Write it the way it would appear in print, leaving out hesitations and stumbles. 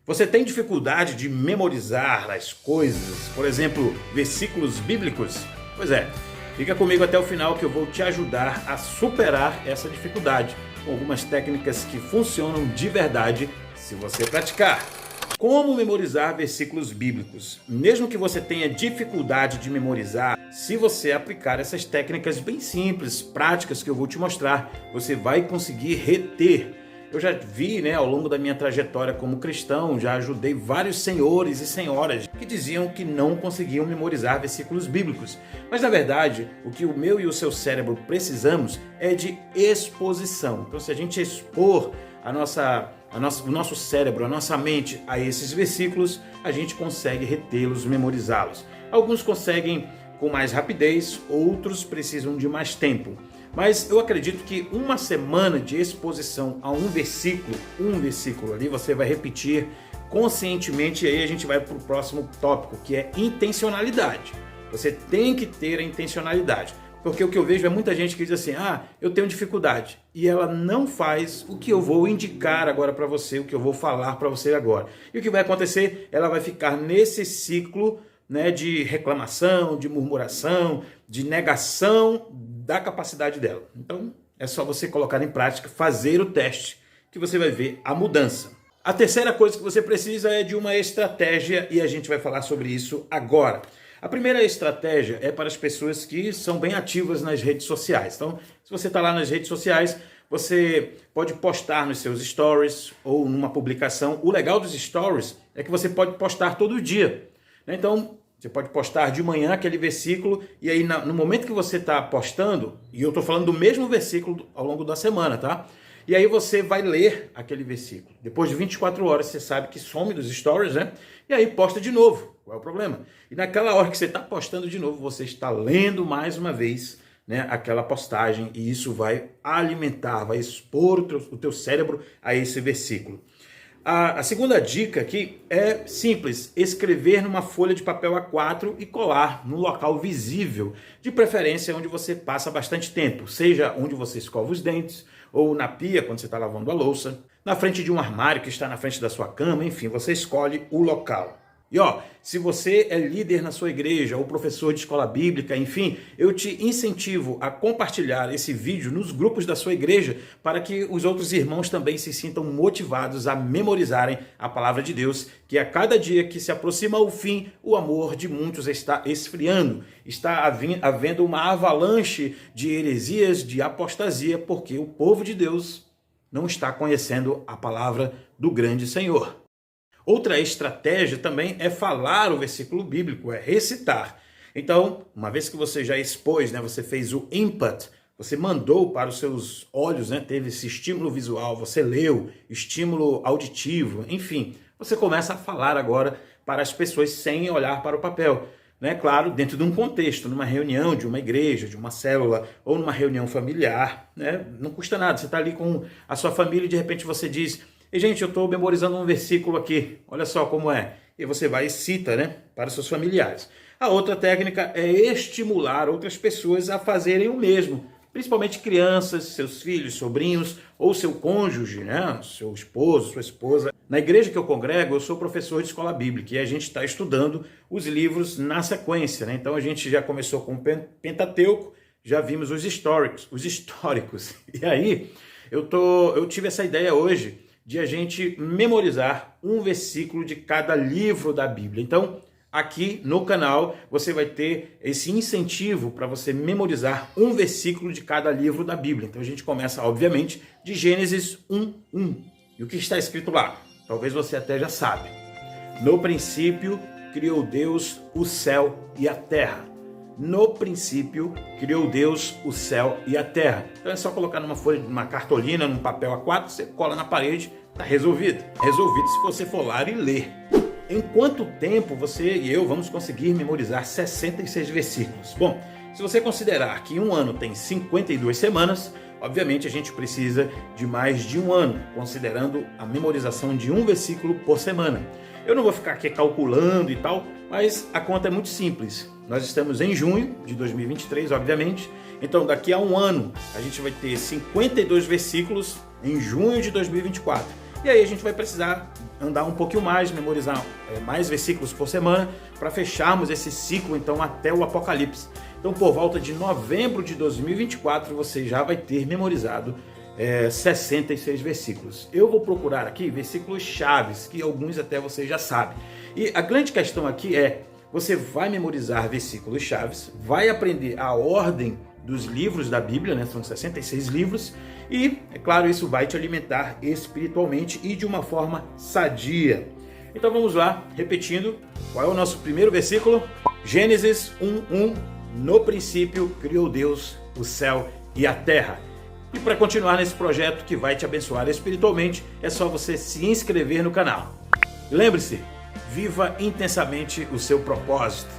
Você tem dificuldade de memorizar as coisas, por exemplo, versículos bíblicos? Pois é, fica comigo até o final que eu vou te ajudar a superar essa dificuldade com algumas técnicas que funcionam de verdade se você praticar. Como memorizar versículos bíblicos? Mesmo que você tenha dificuldade de memorizar, se você aplicar essas técnicas bem simples, práticas que eu vou te mostrar, você vai conseguir reter. Eu já vi, ao longo da minha trajetória como cristão, já ajudei vários senhores e senhoras que diziam que não conseguiam memorizar versículos bíblicos. Mas na verdade, o que o meu e o seu cérebro precisamos é de exposição. Então se a gente expor o nosso cérebro, a nossa mente a esses versículos, a gente consegue retê-los, memorizá-los. Alguns conseguem com mais rapidez, outros precisam de mais tempo. Mas eu acredito que uma semana de exposição a um versículo ali, você vai repetir conscientemente, e aí a gente vai para o próximo tópico, que é intencionalidade. Você tem que ter a intencionalidade. Porque o que eu vejo é muita gente que diz assim, eu tenho dificuldade, e ela não faz o que eu vou indicar agora para você, o que eu vou falar para você agora. E o que vai acontecer? Ela vai ficar nesse ciclo de reclamação, de murmuração, de negação da capacidade dela. Então, é só você colocar em prática, fazer o teste, que você vai ver a mudança. A terceira coisa que você precisa é de uma estratégia, e a gente vai falar sobre isso agora. A primeira estratégia é para as pessoas que são bem ativas nas redes sociais. Então, se você está lá nas redes sociais, você pode postar nos seus stories ou numa publicação. O legal dos stories é que você pode postar todo dia. Então, você pode postar de manhã aquele versículo e aí no momento que você está postando, e eu estou falando do mesmo versículo ao longo da semana, tá? E aí você vai ler aquele versículo. Depois de 24 horas você sabe que some dos stories, E aí posta de novo. Qual é o problema? E naquela hora que você está postando de novo, você está lendo mais uma vez aquela postagem e isso vai alimentar, vai expor o teu cérebro a esse versículo. A segunda dica aqui é simples, escrever numa folha de papel A4 e colar no local visível, de preferência onde você passa bastante tempo, seja onde você escova os dentes, ou na pia quando você está lavando a louça, na frente de um armário que está na frente da sua cama, enfim, você escolhe o local. E se você é líder na sua igreja ou professor de escola bíblica, enfim, eu te incentivo a compartilhar esse vídeo nos grupos da sua igreja para que os outros irmãos também se sintam motivados a memorizarem a palavra de Deus, que a cada dia que se aproxima o fim, o amor de muitos está esfriando. Está havendo uma avalanche de heresias, de apostasia, porque o povo de Deus não está conhecendo a palavra do grande Senhor. Outra estratégia também é falar o versículo bíblico, é recitar. Então, uma vez que você já expôs, você fez o input, você mandou para os seus olhos, teve esse estímulo visual, você leu, estímulo auditivo, enfim, você começa a falar agora para as pessoas sem olhar para o papel. Claro, dentro de um contexto, numa reunião de uma igreja, de uma célula, ou numa reunião familiar, não custa nada, você está ali com a sua família e de repente você diz... E, gente, eu estou memorizando um versículo aqui, olha só como é. E você vai e cita, para os seus familiares. A outra técnica é estimular outras pessoas a fazerem o mesmo, principalmente crianças, seus filhos, sobrinhos, ou seu cônjuge, seu esposo, sua esposa. Na igreja que eu congrego, eu sou professor de escola bíblica e a gente está estudando os livros na sequência. Então a gente já começou com o Pentateuco, já vimos os históricos. E aí, eu tive essa ideia hoje, de a gente memorizar um versículo de cada livro da Bíblia. Então, aqui no canal, você vai ter esse incentivo para você memorizar um versículo de cada livro da Bíblia. Então, a gente começa, obviamente, de Gênesis 1:1. E o que está escrito lá? Talvez você até já sabe. No princípio, criou Deus o céu e a terra. No princípio, criou Deus o céu e a terra. Então é só colocar numa folha, numa cartolina, num papel A4, você cola na parede, está resolvido. Resolvido se você for lá e ler. Em quanto tempo você e eu vamos conseguir memorizar 66 versículos? Bom, se você considerar que um ano tem 52 semanas, obviamente a gente precisa de mais de um ano, considerando a memorização de um versículo por semana. Eu não vou ficar aqui calculando e tal, mas a conta é muito simples. Nós estamos em junho de 2023, obviamente. Então, daqui a um ano, a gente vai ter 52 versículos em junho de 2024. E aí a gente vai precisar andar um pouquinho mais, memorizar mais versículos por semana para fecharmos esse ciclo então até o Apocalipse. Então por volta de novembro de 2024 você já vai ter memorizado 66 versículos. Eu vou procurar aqui versículos chaves, que alguns até você já sabe. E a grande questão aqui é, você vai memorizar versículos chaves, vai aprender a ordem dos livros da Bíblia, né? São 66 livros, e, é claro, isso vai te alimentar espiritualmente e de uma forma sadia. Então vamos lá, repetindo, qual é o nosso primeiro versículo? Gênesis 1:1, no princípio criou Deus o céu e a terra. E para continuar nesse projeto que vai te abençoar espiritualmente, é só você se inscrever no canal. Lembre-se, viva intensamente o seu propósito.